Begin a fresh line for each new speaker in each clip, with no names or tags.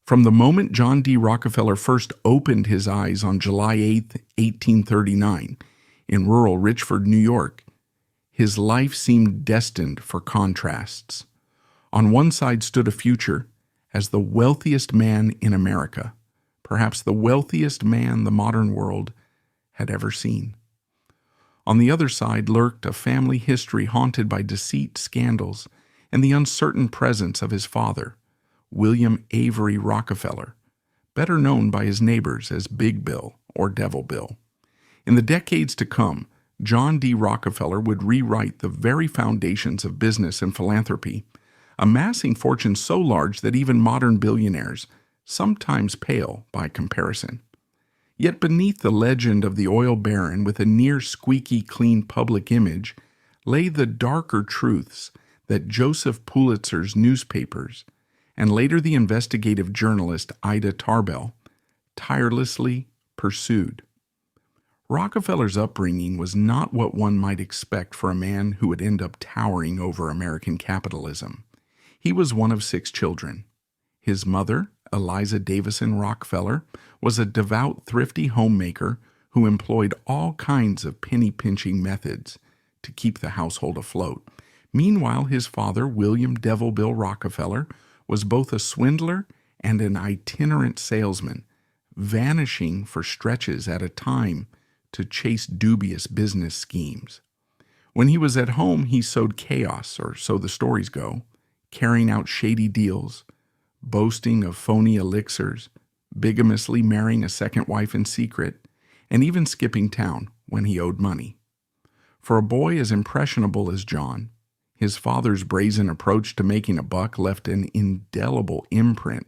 From the moment John D. Rockefeller first opened his eyes on July 8, 1839, in rural Richford, New York, his life seemed destined for contrasts. On one side stood a future as the wealthiest man in America, perhaps the wealthiest man the modern world had ever seen. On the other side lurked a family history haunted by deceit, scandals, and the uncertain presence of his father, William Avery Rockefeller, better known by his neighbors as Big Bill or Devil Bill. In the decades to come, John D. Rockefeller would rewrite the very foundations of business and philanthropy, amassing fortunes so large that even modern billionaires sometimes pale by comparison. Yet beneath the legend of the oil baron with a near squeaky clean public image lay the darker truths that Joseph Pulitzer's newspapers and later the investigative journalist Ida Tarbell tirelessly pursued. Rockefeller's upbringing was not what one might expect for a man who would end up towering over American capitalism. He was one of 6 children. His mother, Eliza Davison Rockefeller, was a devout, thrifty homemaker who employed all kinds of penny-pinching methods to keep the household afloat. Meanwhile, his father, William Devil Bill Rockefeller, was both a swindler and an itinerant salesman, vanishing for stretches at a time to chase dubious business schemes. When he was at home, he sowed chaos, or so the stories go, carrying out shady deals, boasting of phony elixirs, bigamously marrying a second wife in secret, and even skipping town when he owed money. For a boy as impressionable as John, his father's brazen approach to making a buck left an indelible imprint,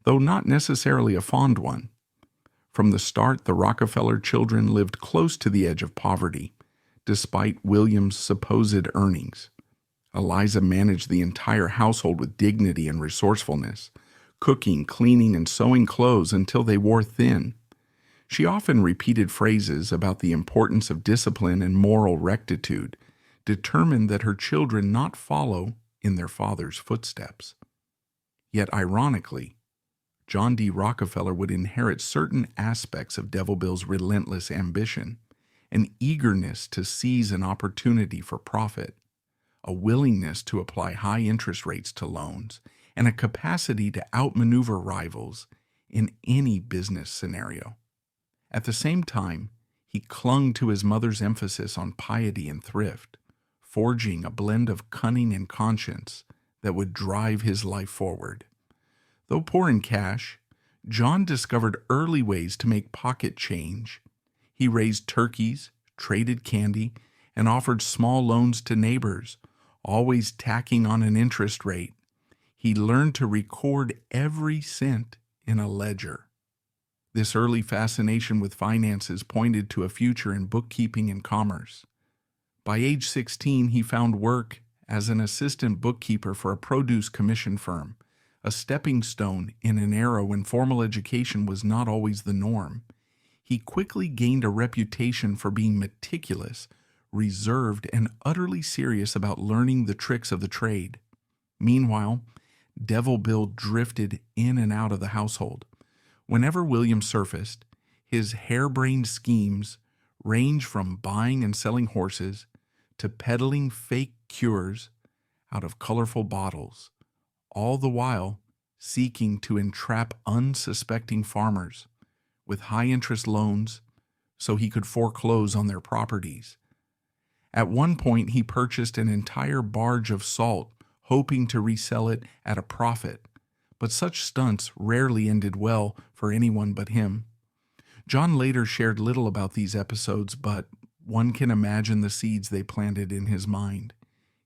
though not necessarily a fond one. From the start, the Rockefeller children lived close to the edge of poverty, despite William's supposed earnings. Eliza managed the entire household with dignity and resourcefulness, cooking, cleaning, and sewing clothes until they wore thin. She often repeated phrases about the importance of discipline and moral rectitude, determined that her children not follow in their father's footsteps. Yet ironically, John D. Rockefeller would inherit certain aspects of Devil Bill's relentless ambition, an eagerness to seize an opportunity for profit, a willingness to apply high interest rates to loans, and a capacity to outmaneuver rivals in any business scenario. At the same time, he clung to his mother's emphasis on piety and thrift, forging a blend of cunning and conscience that would drive his life forward. Though poor in cash, John discovered early ways to make pocket change. He raised turkeys, traded candy, and offered small loans to neighbors, always tacking on an interest rate. He learned to record every cent in a ledger. This early fascination with finances pointed to a future in bookkeeping and commerce. By age 16, he found work as an assistant bookkeeper for a produce commission firm, a stepping stone in an era when formal education was not always the norm. He quickly gained a reputation for being meticulous, reserved, and utterly serious about learning the tricks of the trade. Meanwhile, Devil Bill drifted in and out of the household. Whenever William surfaced, his harebrained schemes ranged from buying and selling horses to peddling fake cures out of colorful bottles, all the while seeking to entrap unsuspecting farmers with high-interest loans so he could foreclose on their properties. At one point, he purchased an entire barge of salt, hoping to resell it at a profit, but such stunts rarely ended well for anyone but him. John later shared little about these episodes, but one can imagine the seeds they planted in his mind.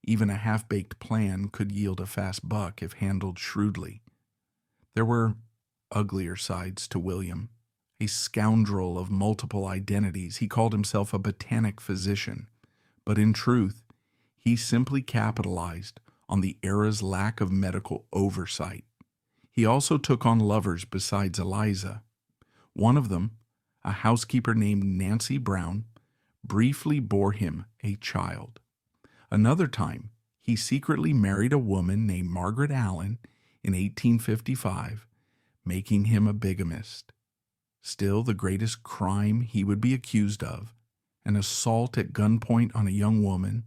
Even a half-baked plan could yield a fast buck if handled shrewdly. There were uglier sides to William. A scoundrel of multiple identities, he called himself a botanic physician, but in truth, he simply capitalized on the era's lack of medical oversight. He also took on lovers besides Eliza. One of them, a housekeeper named Nancy Brown, briefly bore him a child. Another time, he secretly married a woman named Margaret Allen in 1855, making him a bigamist. Still, the greatest crime he would be accused of, an assault at gunpoint on a young woman,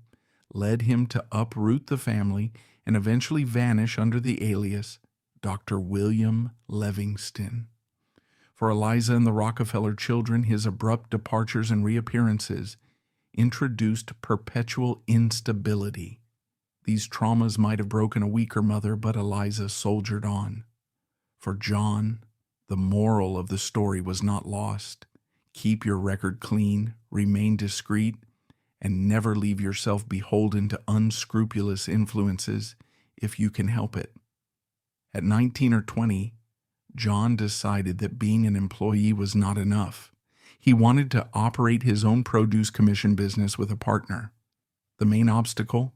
led him to uproot the family and eventually vanish under the alias Dr. William Livingston. For Eliza and the Rockefeller children, his abrupt departures and reappearances introduced perpetual instability. These traumas might have broken a weaker mother, but Eliza soldiered on. For John, the moral of the story was not lost. Keep your record clean, remain discreet, and never leave yourself beholden to unscrupulous influences if you can help it. At 19 or 20, John decided that being an employee was not enough. He wanted to operate his own produce commission business with a partner. The main obstacle?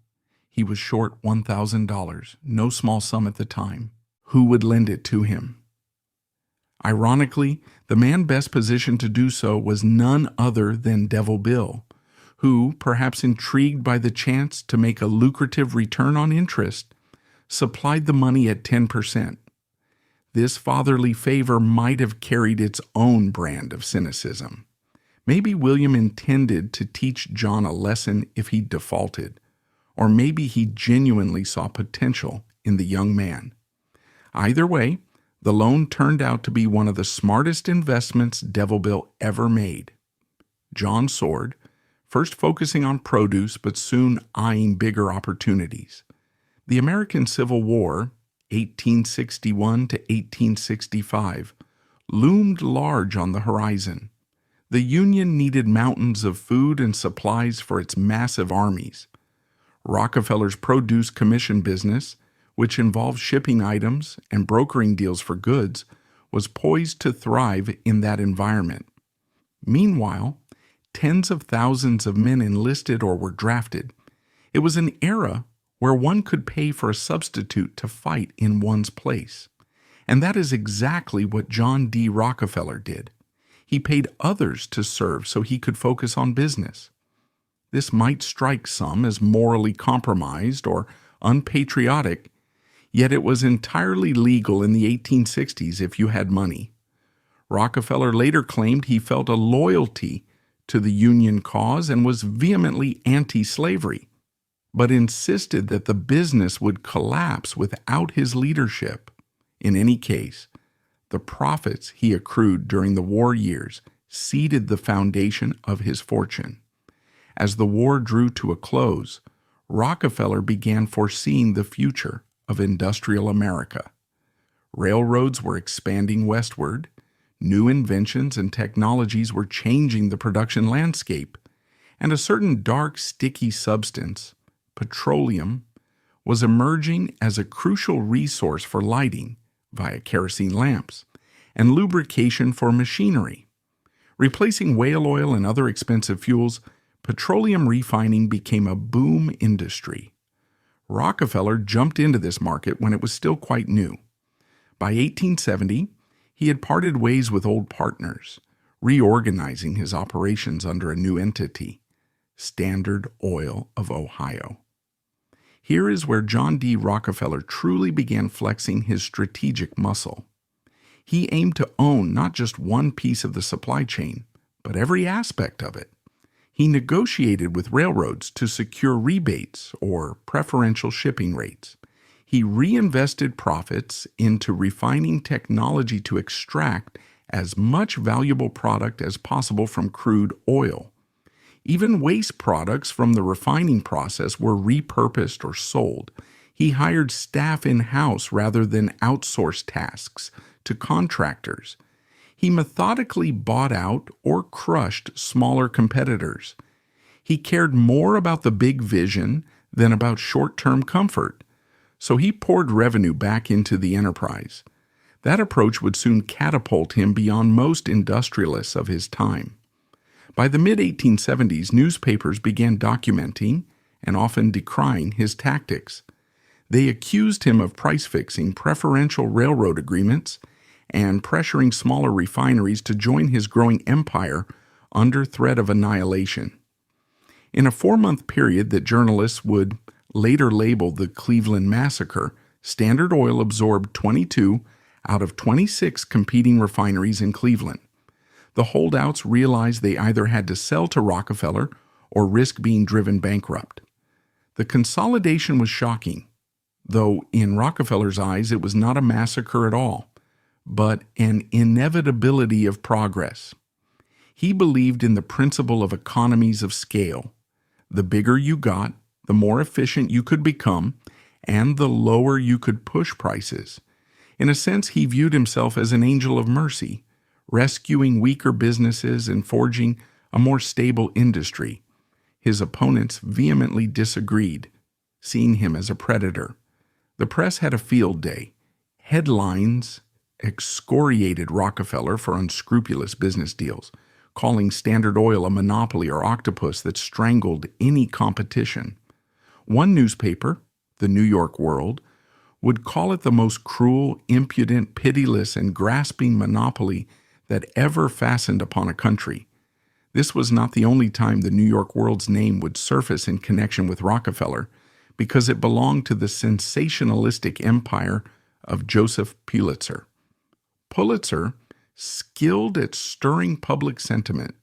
He was short $1,000, no small sum at the time. Who would lend it to him? Ironically, the man best positioned to do so was none other than Devil Bill, who, perhaps intrigued by the chance to make a lucrative return on interest, supplied the money at 10%. This fatherly favor might have carried its own brand of cynicism. Maybe William intended to teach John a lesson if he defaulted, or maybe he genuinely saw potential in the young man. Either way, the loan turned out to be one of the smartest investments Devil Bill ever made. John soared, first focusing on produce but soon eyeing bigger opportunities. The American Civil War, 1861 to 1865, loomed large on the horizon. The Union needed mountains of food and supplies for its massive armies. Rockefeller's produce commission business, which involved shipping items and brokering deals for goods, was poised to thrive in that environment. Meanwhile, tens of thousands of men enlisted or were drafted. It was an era where one could pay for a substitute to fight in one's place. And that is exactly what John D. Rockefeller did. He paid others to serve so he could focus on business. This might strike some as morally compromised or unpatriotic, yet it was entirely legal in the 1860s if you had money. Rockefeller later claimed he felt a loyalty to the Union cause and was vehemently anti-slavery, but insisted that the business would collapse without his leadership. In any case, the profits he accrued during the war years seeded the foundation of his fortune. As the war drew to a close, Rockefeller began foreseeing the future of industrial America. Railroads were expanding westward, new inventions and technologies were changing the production landscape, and a certain dark, sticky substance, petroleum, was emerging as a crucial resource for lighting via kerosene lamps and lubrication for machinery. Replacing whale oil and other expensive fuels, petroleum refining became a boom industry. Rockefeller jumped into this market when it was still quite new. By 1870, he had parted ways with old partners, reorganizing his operations under a new entity, Standard Oil of Ohio. Here is where John D. Rockefeller truly began flexing his strategic muscle. He aimed to own not just one piece of the supply chain, but every aspect of it. He negotiated with railroads to secure rebates or preferential shipping rates. He reinvested profits into refining technology to extract as much valuable product as possible from crude oil. Even waste products from the refining process were repurposed or sold. He hired staff in-house rather than outsourced tasks to contractors. He methodically bought out or crushed smaller competitors. He cared more about the big vision than about short-term comfort, so he poured revenue back into the enterprise. That approach would soon catapult him beyond most industrialists of his time. By the mid-1870s, newspapers began documenting and often decrying his tactics. They accused him of price-fixing preferential railroad agreements and pressuring smaller refineries to join his growing empire under threat of annihilation. In a 4-month period that journalists would later label the Cleveland Massacre, Standard Oil absorbed 22 out of 26 competing refineries in Cleveland. The holdouts realized they either had to sell to Rockefeller or risk being driven bankrupt. The consolidation was shocking, though in Rockefeller's eyes it was not a massacre at all, but an inevitability of progress. He believed in the principle of economies of scale. The bigger you got, the more efficient you could become, and the lower you could push prices. In a sense, he viewed himself as an angel of mercy, rescuing weaker businesses and forging a more stable industry. His opponents vehemently disagreed, seeing him as a predator. The press had a field day. Headlines excoriated Rockefeller for unscrupulous business deals, calling Standard Oil a monopoly or octopus that strangled any competition. One newspaper, the New York World, would call it the most cruel, impudent, pitiless, and grasping monopoly that ever fastened upon a country. This was not the only time the New York World's name would surface in connection with Rockefeller, because it belonged to the sensationalistic empire of Joseph Pulitzer. Pulitzer, skilled at stirring public sentiment,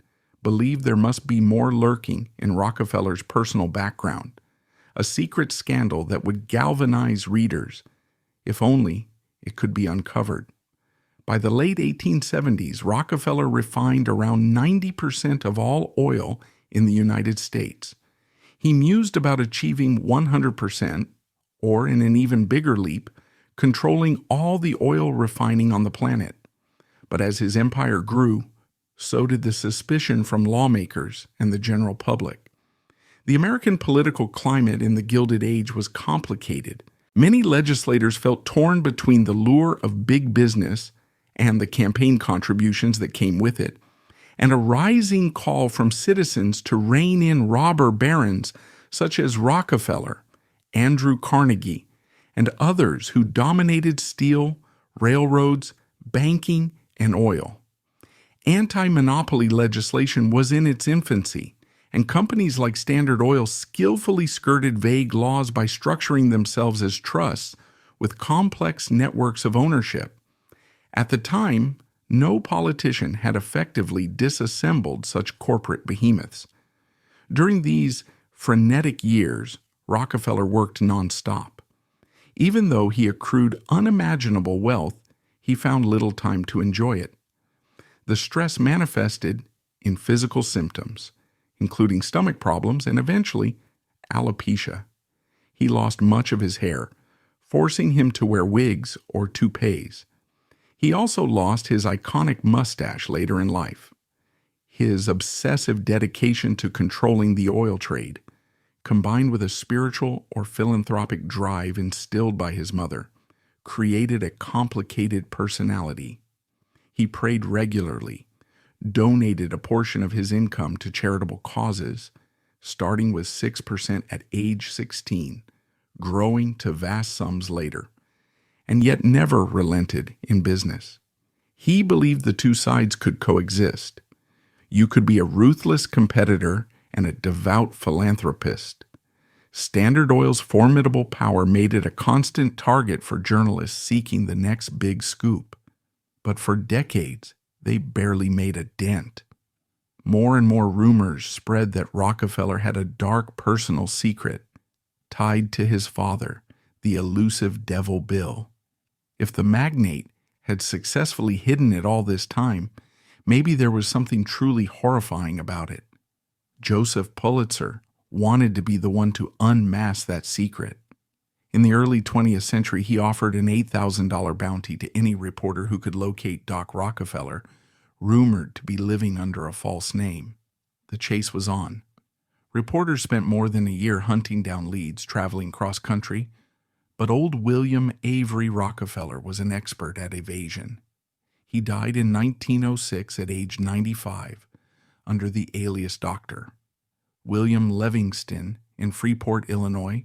believed there must be more lurking in Rockefeller's personal background, a secret scandal that would galvanize readers, if only it could be uncovered. By the late 1870s, Rockefeller refined around 90% of all oil in the United States. He mused about achieving 100%, or in an even bigger leap, controlling all the oil refining on the planet. But as his empire grew, so did the suspicion from lawmakers and the general public. The American political climate in the Gilded Age was complicated. Many legislators felt torn between the lure of big business and the campaign contributions that came with it, and a rising call from citizens to rein in robber barons such as Rockefeller, Andrew Carnegie, and others who dominated steel, railroads, banking, and oil. Anti-monopoly legislation was in its infancy, and companies like Standard Oil skillfully skirted vague laws by structuring themselves as trusts with complex networks of ownership. At the time, no politician had effectively disassembled such corporate behemoths. During these frenetic years, Rockefeller worked nonstop. Even though he accrued unimaginable wealth, he found little time to enjoy it. The stress manifested in physical symptoms, including stomach problems and eventually alopecia. He lost much of his hair, forcing him to wear wigs or toupees. He also lost his iconic mustache later in life. His obsessive dedication to controlling the oil trade, combined with a spiritual or philanthropic drive instilled by his mother, created a complicated personality. He prayed regularly, donated a portion of his income to charitable causes, starting with 6% at age 16, growing to vast sums later, and yet never relented in business. He believed the two sides could coexist. You could be a ruthless competitor and a devout philanthropist. Standard Oil's formidable power made it a constant target for journalists seeking the next big scoop. But for decades, they barely made a dent. More and more rumors spread that Rockefeller had a dark personal secret tied to his father, the elusive Devil Bill. If the magnate had successfully hidden it all this time, maybe there was something truly horrifying about it. Joseph Pulitzer wanted to be the one to unmask that secret. In the early 20th century, he offered an $8,000 bounty to any reporter who could locate Doc Rockefeller, rumored to be living under a false name. The chase was on. Reporters spent more than a year hunting down leads, traveling cross-country, but old William Avery Rockefeller was an expert at evasion. He died in 1906 at age 95 under the alias Doctor. William Livingston in Freeport, Illinois,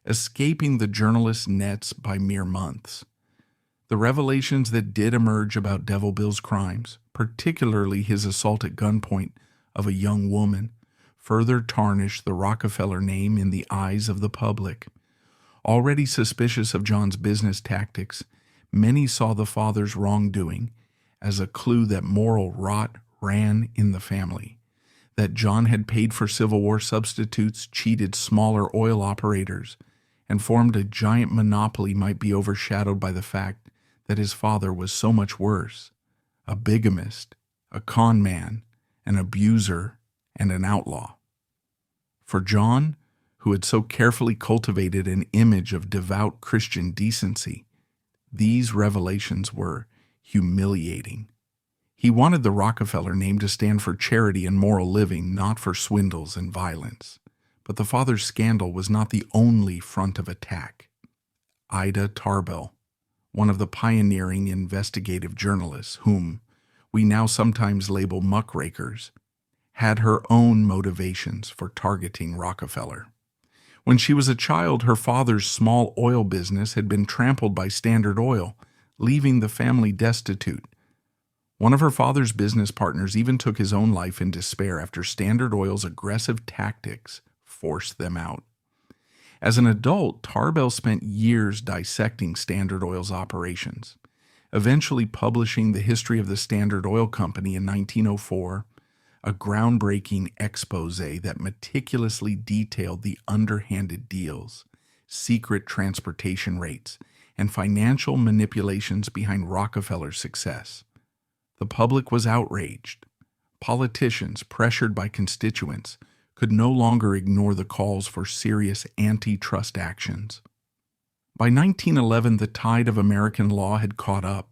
escaping the journalist's nets by mere months. The revelations that did emerge about Devil Bill's crimes, particularly his assault at gunpoint of a young woman, further tarnished the Rockefeller name in the eyes of the public. Already suspicious of John's business tactics, Many saw the father's wrongdoing as a clue that moral rot ran in the family, that John had paid for Civil War substitutes, cheated smaller oil operators, and formed a giant monopoly might be overshadowed by the fact that his father was so much worse, a bigamist, a con man, an abuser, and an outlaw. For John, who had so carefully cultivated an image of devout Christian decency, these revelations were humiliating. He wanted the Rockefeller name to stand for charity and moral living, not for swindles and violence. But the father's scandal was not the only front of attack. Ida Tarbell, one of the pioneering investigative journalists, whom we now sometimes label muckrakers, had her own motivations for targeting Rockefeller. When she was a child, her father's small oil business had been trampled by Standard Oil, leaving the family destitute. One of her father's business partners even took his own life in despair after Standard Oil's aggressive tactics forced them out. As an adult, Tarbell spent years dissecting Standard Oil's operations, eventually publishing the history of the Standard Oil Company in 1904, a groundbreaking expose that meticulously detailed the underhanded deals, secret transportation rates, and financial manipulations behind Rockefeller's success. The public was outraged. Politicians, pressured by constituents, could no longer ignore the calls for serious antitrust actions. By 1911, the tide of American law had caught up.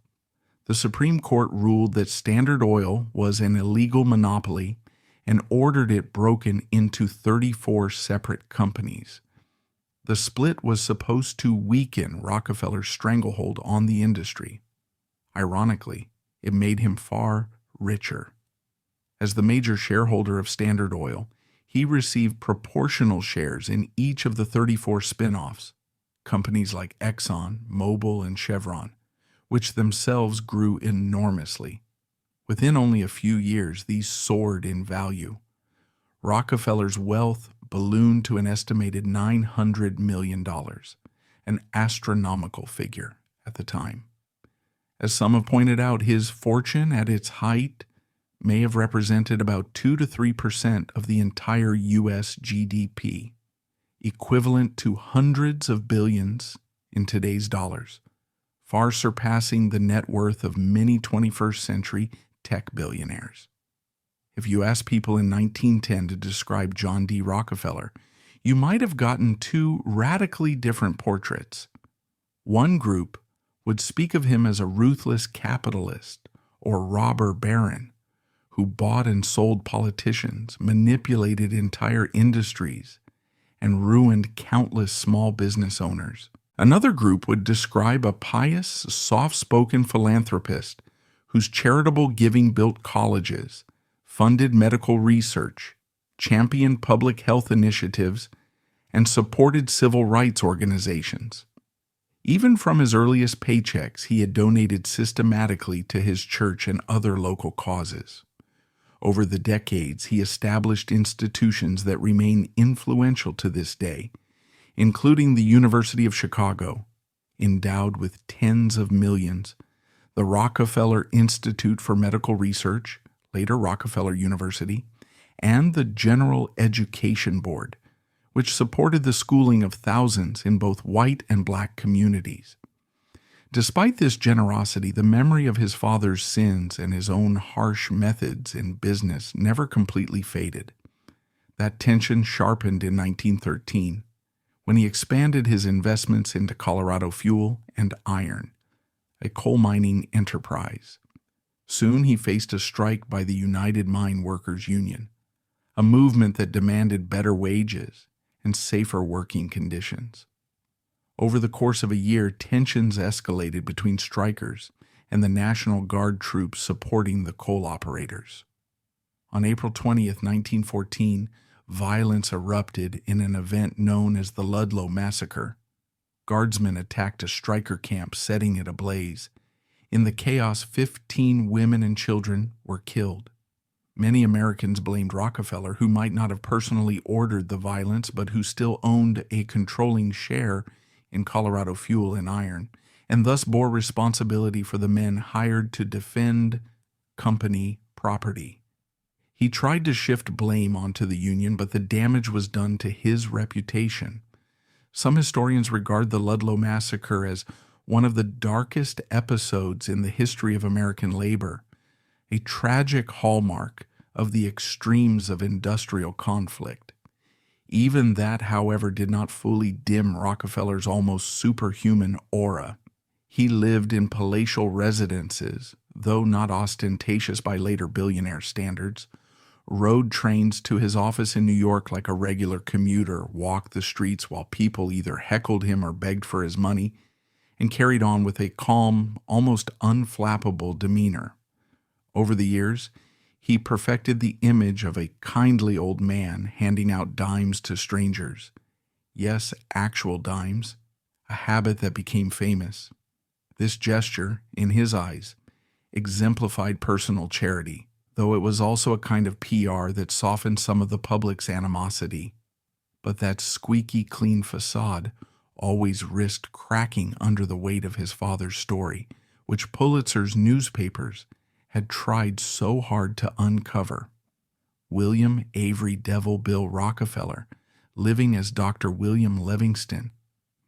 The Supreme Court ruled that Standard Oil was an illegal monopoly and ordered it broken into 34 separate companies. The split was supposed to weaken Rockefeller's stranglehold on the industry. Ironically, it made him far richer. As the major shareholder of Standard Oil, he received proportional shares in each of the 34 spin-offs, companies like Exxon, Mobil, and Chevron, which themselves grew enormously. Within only a few years, these soared in value. Rockefeller's wealth ballooned to an estimated $900 million, an astronomical figure at the time. As some have pointed out, his fortune at its height may have represented about 2 to 3% of the entire U.S. GDP, equivalent to hundreds of billions in today's dollars, far surpassing the net worth of many 21st century tech billionaires. If you asked people in 1910 to describe John D. Rockefeller, you might have gotten two radically different portraits. One group would speak of him as a ruthless capitalist or robber baron who bought and sold politicians, manipulated entire industries, and ruined countless small business owners. Another group would describe a pious, soft-spoken philanthropist whose charitable giving built colleges, funded medical research, championed public health initiatives, and supported civil rights organizations. Even from his earliest paychecks, he had donated systematically to his church and other local causes. Over the decades, he established institutions that remain influential to this day, including the University of Chicago, endowed with tens of millions, the Rockefeller Institute for Medical Research, later Rockefeller University, and the General Education Board, which supported the schooling of thousands in both white and black communities. Despite this generosity, the memory of his father's sins and his own harsh methods in business never completely faded. That tension sharpened in 1913, when he expanded his investments into Colorado Fuel and Iron, a coal mining enterprise. Soon he faced a strike by the United Mine Workers Union, a movement that demanded better wages and safer working conditions. Over the course of a year, tensions escalated between strikers and the National Guard troops supporting the coal operators. On April 20th, 1914, violence erupted in an event known as the Ludlow Massacre. Guardsmen attacked a striker camp, setting it ablaze. In the chaos, 15 women and children were killed. Many Americans blamed Rockefeller, who might not have personally ordered the violence, but who still owned a controlling share in Colorado Fuel and Iron, and thus bore responsibility for the men hired to defend company property. He tried to shift blame onto the Union, but the damage was done to his reputation. Some historians regard the Ludlow Massacre as one of the darkest episodes in the history of American labor, a tragic hallmark of the extremes of industrial conflict. Even that, however, did not fully dim Rockefeller's almost superhuman aura. He lived in palatial residences, though not ostentatious by later billionaire standards, rode trains to his office in New York like a regular commuter, walked the streets while people either heckled him or begged for his money, and carried on with a calm, almost unflappable demeanor. Over the years, he perfected the image of a kindly old man handing out dimes to strangers. Yes, actual dimes, a habit that became famous. This gesture, in his eyes, exemplified personal charity, though it was also a kind of PR that softened some of the public's animosity. But that squeaky clean facade always risked cracking under the weight of his father's story, which Pulitzer's newspapers had tried so hard to uncover. William Avery Devil Bill Rockefeller, living as Dr. William Livingston,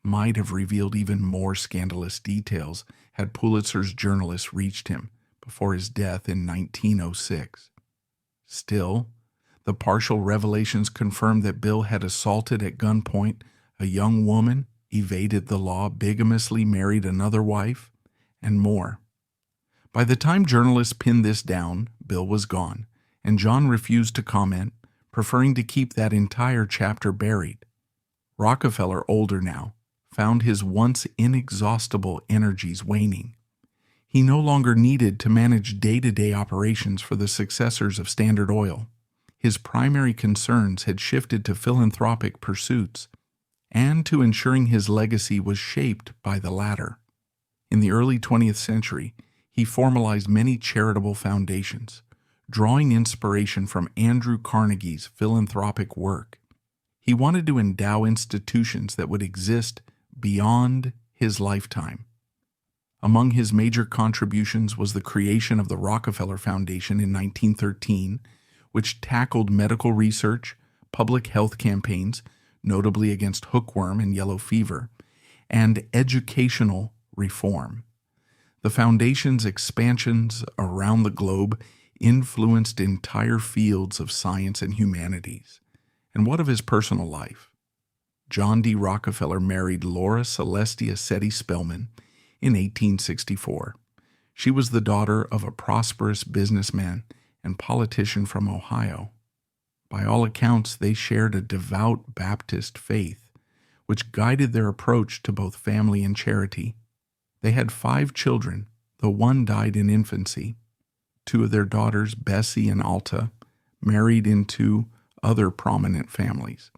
might have revealed even more scandalous details had Pulitzer's journalists reached him before his death in 1906. Still, the partial revelations confirmed that Bill had assaulted at gunpoint a young woman, evaded the law, bigamously married another wife, and more. By the time journalists pinned this down, Bill was gone, and John refused to comment, preferring to keep that entire chapter buried. Rockefeller, older now, found his once inexhaustible energies waning. He no longer needed to manage day-to-day operations for the successors of Standard Oil. His primary concerns had shifted to philanthropic pursuits and to ensuring his legacy was shaped by the latter. In the early 20th century, he formalized many charitable foundations, drawing inspiration from Andrew Carnegie's philanthropic work. He wanted to endow institutions that would exist beyond his lifetime. Among his major contributions was the creation of the Rockefeller Foundation in 1913, which tackled medical research, public health campaigns, notably against hookworm and yellow fever, and educational reform. The foundation's expansions around the globe influenced entire fields of science and humanities. And what of his personal life? John D. Rockefeller married Laura Celestia Seti Spellman in 1864. She was the daughter of a prosperous businessman and politician from Ohio. By all accounts, they shared a devout Baptist faith, which guided their approach to both family and charity. They had 5 children, though one died in infancy. 2 of their daughters, Bessie and Alta, married into other prominent families.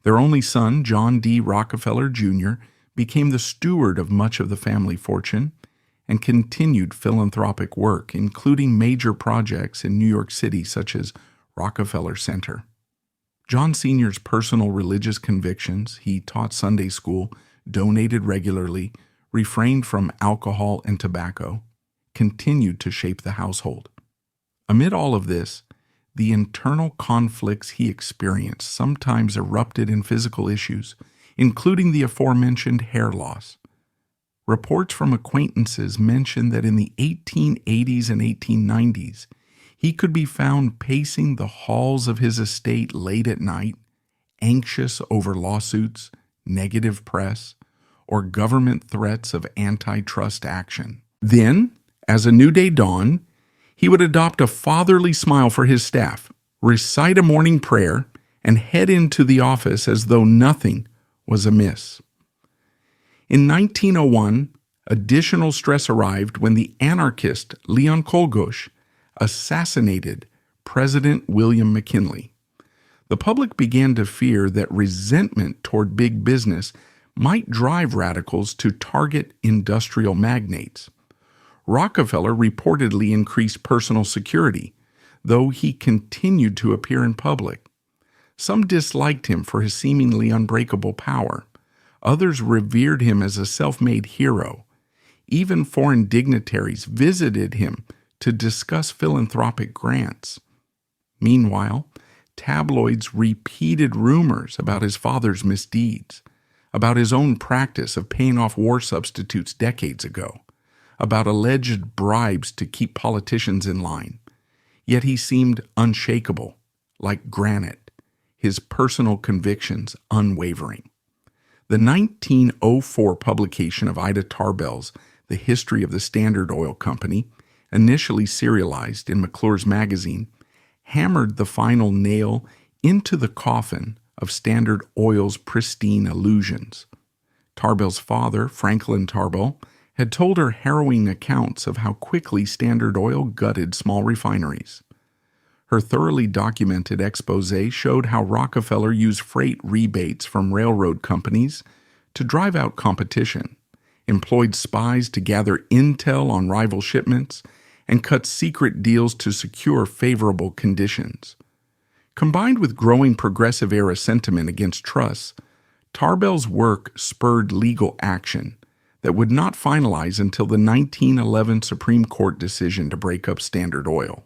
Their only son, John D. Rockefeller Jr., became the steward of much of the family fortune and continued philanthropic work, including major projects in New York City such as Rockefeller Center. John Sr.'s personal religious convictions, he taught Sunday school, donated regularly, refrained from alcohol and tobacco, continued to shape the household. Amid all of this, the internal conflicts he experienced sometimes erupted in physical issues, including the aforementioned hair loss. Reports from acquaintances mention that in the 1880s and 1890s, he could be found pacing the halls of his estate late at night, anxious over lawsuits, negative press, or government threats of antitrust action. Then, as a new day dawned, he would adopt a fatherly smile for his staff, recite a morning prayer, and head into the office as though nothing was amiss. In 1901, additional stress arrived when the anarchist Leon Czolgosz assassinated President William McKinley. The public began to fear that resentment toward big business might drive radicals to target industrial magnates. Rockefeller reportedly increased personal security, though he continued to appear in public. Some disliked him for his seemingly unbreakable power. Others revered him as a self-made hero. Even foreign dignitaries visited him to discuss philanthropic grants. Meanwhile, tabloids repeated rumors about his father's misdeeds, about his own practice of paying off war substitutes decades ago, about alleged bribes to keep politicians in line. Yet he seemed unshakable, like granite, his personal convictions unwavering. The 1904 publication of Ida Tarbell's The History of the Standard Oil Company, initially serialized in McClure's magazine, hammered the final nail into the coffin of Standard Oil's pristine illusions. Tarbell's father, Franklin Tarbell, had told her harrowing accounts of how quickly Standard Oil gutted small refineries. Her thoroughly documented exposé showed how Rockefeller used freight rebates from railroad companies to drive out competition, employed spies to gather intel on rival shipments, and cut secret deals to secure favorable conditions. Combined with growing progressive-era sentiment against trusts, Tarbell's work spurred legal action that would not finalize until the 1911 Supreme Court decision to break up Standard Oil.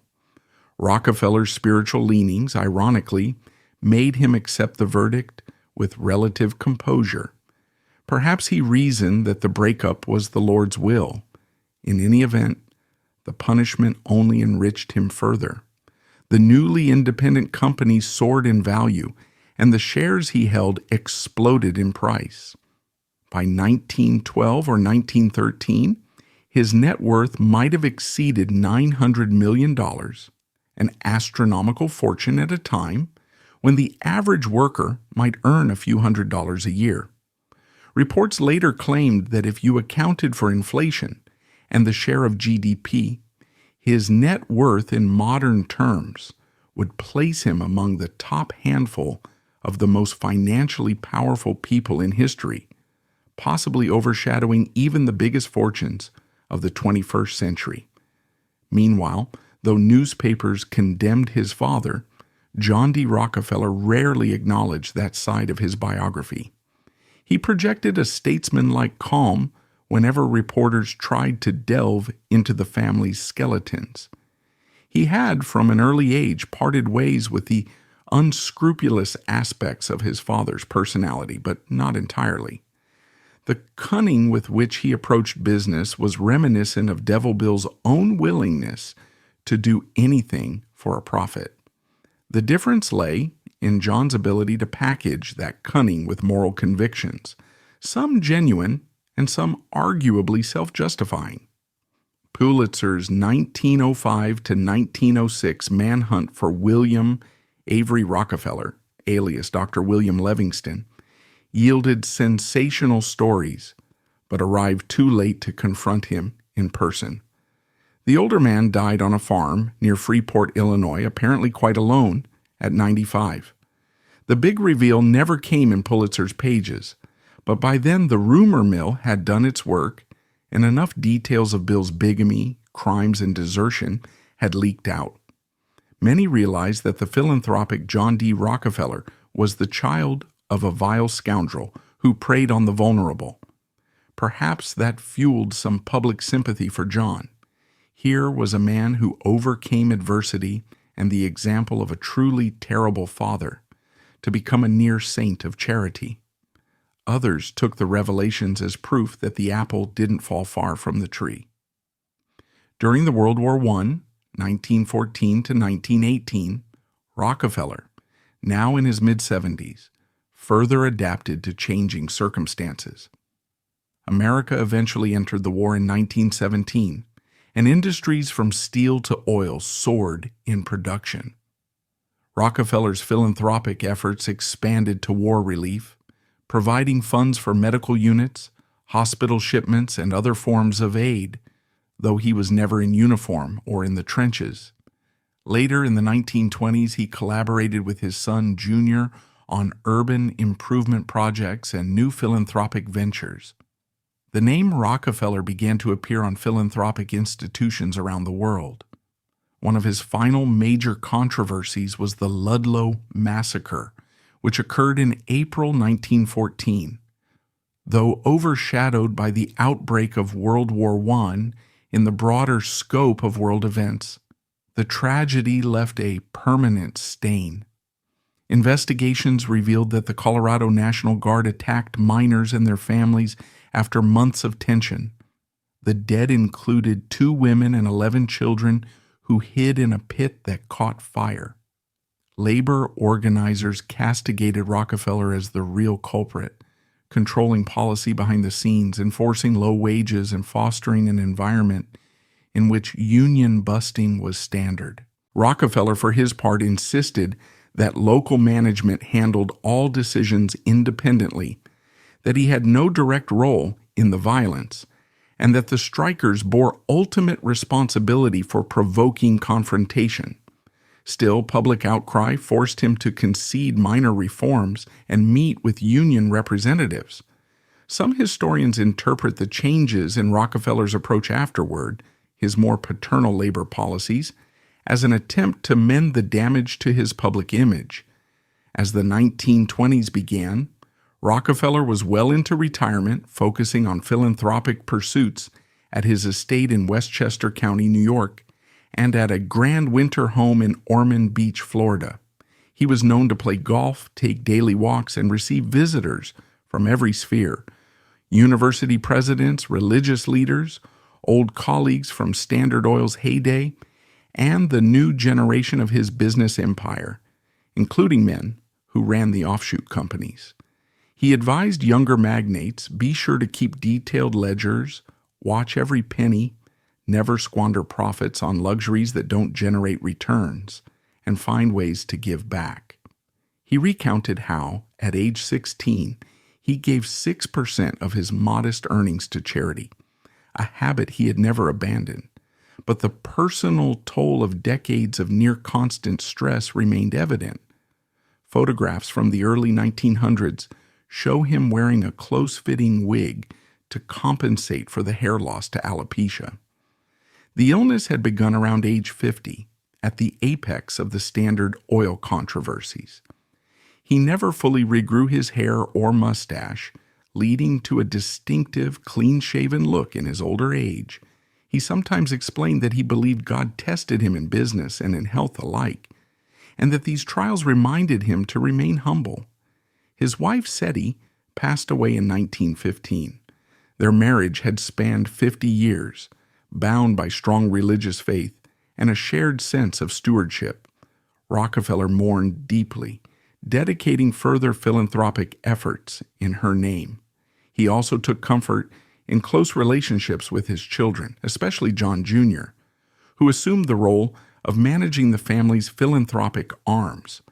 Rockefeller's spiritual leanings, ironically, made him accept the verdict with relative composure. Perhaps he reasoned that the breakup was the Lord's will. In any event, the punishment only enriched him further. The newly independent company soared in value, and the shares he held exploded in price. By 1912 or 1913, his net worth might have exceeded $900 million, an astronomical fortune at a time when the average worker might earn a few $100s a year. Reports later claimed that if you accounted for inflation and the share of GDP, his net worth in modern terms would place him among the top handful of the most financially powerful people in history, possibly overshadowing even the biggest fortunes of the 21st century. Meanwhile, though newspapers condemned his father, John D. Rockefeller rarely acknowledged that side of his biography. He projected a statesman-like calm whenever reporters tried to delve into the family's skeletons. He had, from an early age, parted ways with the unscrupulous aspects of his father's personality, but not entirely. The cunning with which he approached business was reminiscent of Devil Bill's own willingness to do anything for a profit. The difference lay in John's ability to package that cunning with moral convictions, some genuine and some arguably self-justifying. Pulitzer's 1905 to 1906 manhunt for William Avery Rockefeller, alias Dr. William Livingston, yielded sensational stories, but arrived too late to confront him in person. The older man died on a farm near Freeport, Illinois, apparently quite alone, at 95. The big reveal never came in Pulitzer's pages, but by then the rumor mill had done its work, and enough details of Bill's bigamy, crimes, and desertion had leaked out. Many realized that the philanthropic John D. Rockefeller was the child of a vile scoundrel who preyed on the vulnerable. Perhaps that fueled some public sympathy for John. Here was a man who overcame adversity and the example of a truly terrible father to become a near saint of charity. Others took the revelations as proof that the apple didn't fall far from the tree. During the World War I, 1914 to 1918, Rockefeller, now in his mid-70s, further adapted to changing circumstances. America eventually entered the war in 1917, and industries from steel to oil soared in production. Rockefeller's philanthropic efforts expanded to war relief, providing funds for medical units, hospital shipments, and other forms of aid, though he was never in uniform or in the trenches. Later in the 1920s, he collaborated with his son Junior on urban improvement projects and new philanthropic ventures. The name Rockefeller began to appear on philanthropic institutions around the world. One of his final major controversies was the Ludlow Massacre, which occurred in April 1914. Though overshadowed by the outbreak of World War I in the broader scope of world events, the tragedy left a permanent stain. Investigations revealed that the Colorado National Guard attacked miners and their families after months of tension. The dead included 2 women and 11 children who hid in a pit that caught fire. Labor organizers castigated Rockefeller as the real culprit, controlling policy behind the scenes, enforcing low wages, and fostering an environment in which union busting was standard. Rockefeller, for his part, insisted that local management handled all decisions independently, that he had no direct role in the violence, and that the strikers bore ultimate responsibility for provoking confrontation. Still, public outcry forced him to concede minor reforms and meet with union representatives. Some historians interpret the changes in Rockefeller's approach afterward, his more paternal labor policies, as an attempt to mend the damage to his public image. As the 1920s began, Rockefeller was well into retirement, focusing on philanthropic pursuits at his estate in Westchester County, New York, and at a grand winter home in Ormond Beach, Florida. He was known to play golf, take daily walks, and receive visitors from every sphere: university presidents, religious leaders, old colleagues from Standard Oil's heyday, and the new generation of his business empire, including men who ran the offshoot companies. He advised younger magnates, be sure to keep detailed ledgers, watch every penny, never squander profits on luxuries that don't generate returns, and find ways to give back. He recounted how, at age 16, he gave 6% of his modest earnings to charity, a habit he had never abandoned. But the personal toll of decades of near-constant stress remained evident. Photographs from the early 1900s show him wearing a close-fitting wig to compensate for the hair loss to alopecia. The illness had begun around age 50, at the apex of the Standard Oil controversies. He never fully regrew his hair or mustache, leading to a distinctive, clean-shaven look in his older age. He sometimes explained that he believed God tested him in business and in health alike, and that these trials reminded him to remain humble. His wife, Seti, passed away in 1915. Their marriage had spanned 50 years, bound by strong religious faith and a shared sense of stewardship. Rockefeller mourned deeply, dedicating further philanthropic efforts in her name. He also took comfort in close relationships with his children, especially John Jr., who assumed the role of managing the family's philanthropic arms.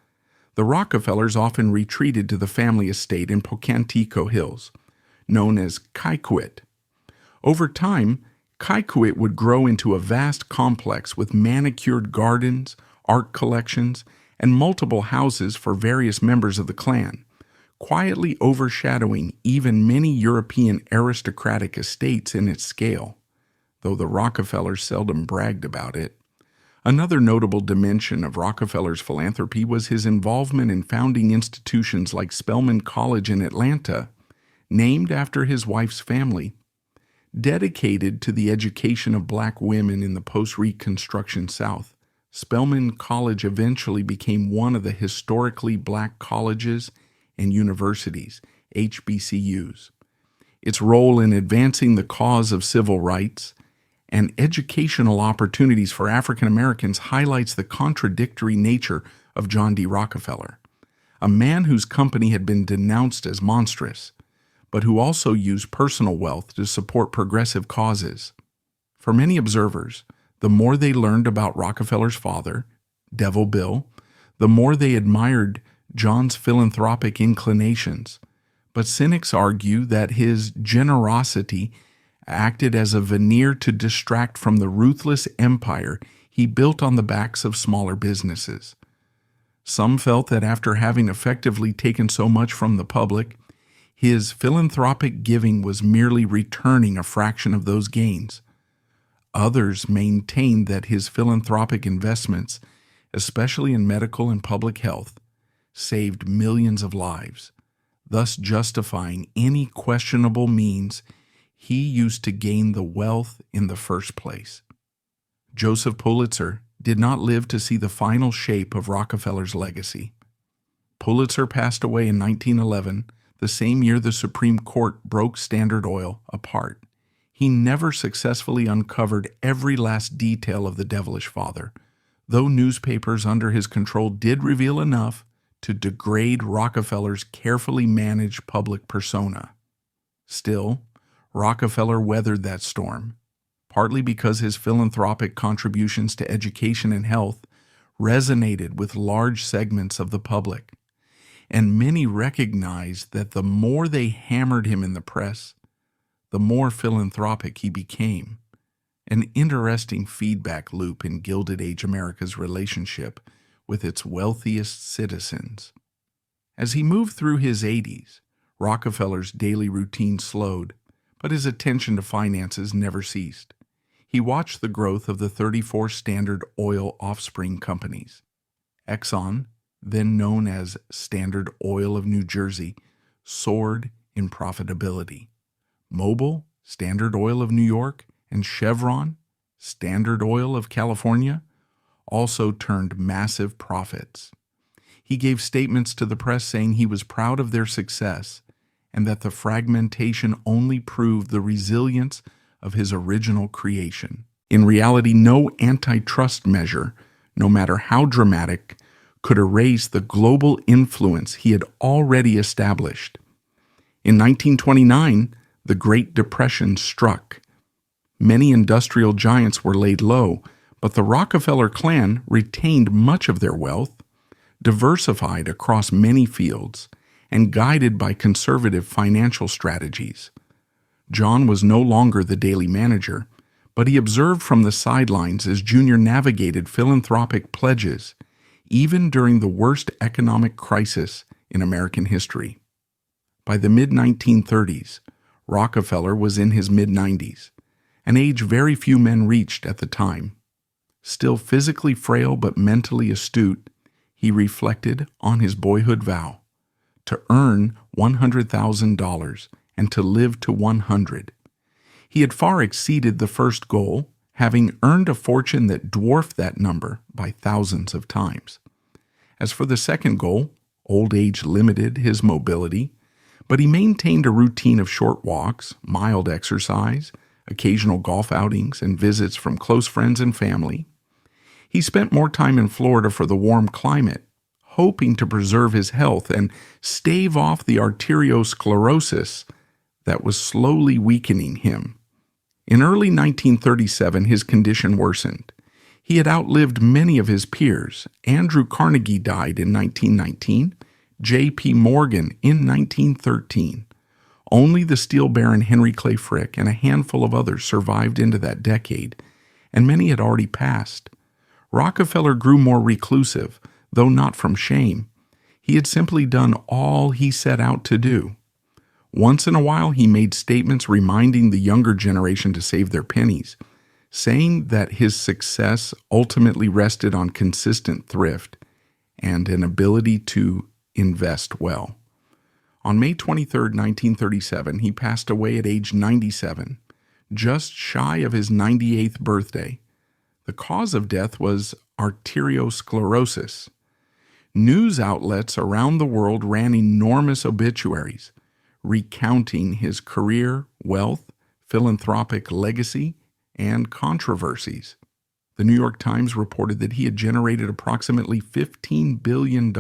The Rockefellers often retreated to the family estate in Pocantico Hills, known as Kikuit. Over time, Kikuit would grow into a vast complex with manicured gardens, art collections, and multiple houses for various members of the clan, quietly overshadowing even many European aristocratic estates in its scale, though the Rockefellers seldom bragged about it. Another notable dimension of Rockefeller's philanthropy was his involvement in founding institutions like Spelman College in Atlanta, named after his wife's family. Dedicated to the education of black women in the post-Reconstruction South, Spelman College eventually became one of the historically black colleges and universities, HBCUs. Its role in advancing the cause of civil rights and educational opportunities for African Americans highlights the contradictory nature of John D. Rockefeller, a man whose company had been denounced as monstrous, but who also used personal wealth to support progressive causes. For many observers, the more they learned about Rockefeller's father, Devil Bill, the more they admired John's philanthropic inclinations. But cynics argue that his generosity acted as a veneer to distract from the ruthless empire he built on the backs of smaller businesses. Some felt that after having effectively taken so much from the public, his philanthropic giving was merely returning a fraction of those gains. Others maintained that his philanthropic investments, especially in medical and public health, saved millions of lives. thus justifying any questionable means he used to gain the wealth in the first place. Joseph Pulitzer did not live to see the final shape of Rockefeller's legacy. Pulitzer passed away in 1911, the same year the Supreme Court broke Standard Oil apart. He never successfully uncovered every last detail of the devilish father, though newspapers under his control did reveal enough to degrade Rockefeller's carefully managed public persona. Still, Rockefeller weathered that storm, partly because his philanthropic contributions to education and health resonated with large segments of the public, and many recognized that the more they hammered him in the press, the more philanthropic he became, an interesting feedback loop in Gilded Age America's relationship with its wealthiest citizens. As he moved through his 80s, Rockefeller's daily routine slowed, but his attention to finances never ceased. He watched the growth of the 34 Standard Oil offspring companies. Exxon, then known as Standard Oil of New Jersey, soared in profitability. Mobil, Standard Oil of New York, and Chevron, Standard Oil of California, also turned massive profits. He gave statements to the press saying he was proud of their success and that the fragmentation only proved the resilience of his original creation. In reality, no antitrust measure, no matter how dramatic, could erase the global influence he had already established. In 1929, the Great Depression struck. Many industrial giants were laid low, but the Rockefeller clan retained much of their wealth, diversified across many fields, and guided by conservative financial strategies. John was no longer the daily manager, but he observed from the sidelines as Junior navigated philanthropic pledges, even during the worst economic crisis in American history. By the mid-1930s, Rockefeller was in his mid-90s, an age very few men reached at the time. Still physically frail but mentally astute, he reflected on his boyhood vow to earn $100,000 and to live to 100. He had far exceeded the first goal, having earned a fortune that dwarfed that number by thousands of times. As for the second goal, old age limited his mobility, but he maintained a routine of short walks, mild exercise, occasional golf outings, and visits from close friends and family. He spent more time in Florida for the warm climate, hoping to preserve his health and stave off the arteriosclerosis that was slowly weakening him. In early 1937, his condition worsened. He had outlived many of his peers. Andrew Carnegie died in 1919, J.P. Morgan in 1913. Only the steel baron Henry Clay Frick and a handful of others survived into that decade, and many had already passed. Rockefeller grew more reclusive, though not from shame. He had simply done all he set out to do. Once in a while, he made statements reminding the younger generation to save their pennies, saying that his success ultimately rested on consistent thrift and an ability to invest well. On May 23, 1937, he passed away at age 97, just shy of his 98th birthday. The cause of death was arteriosclerosis. News outlets around the world ran enormous obituaries, recounting his career, wealth, philanthropic legacy, and controversies. The New York Times reported that he had generated approximately $15 billion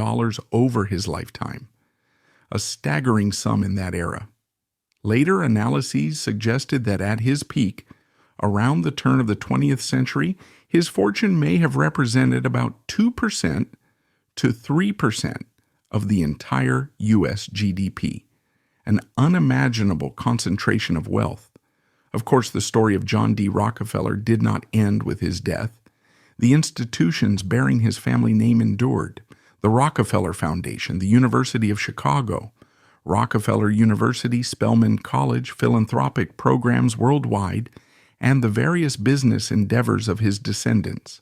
over his lifetime, a staggering sum in that era. Later analyses suggested that at his peak, around the turn of the 20th century, his fortune may have represented about 2% to 3% of the entire U.S. GDP, an unimaginable concentration of wealth. Of course, the story of John D. Rockefeller did not end with his death. The institutions bearing his family name endured: the Rockefeller Foundation, the University of Chicago, Rockefeller University, Spelman College, philanthropic programs worldwide, and the various business endeavors of his descendants.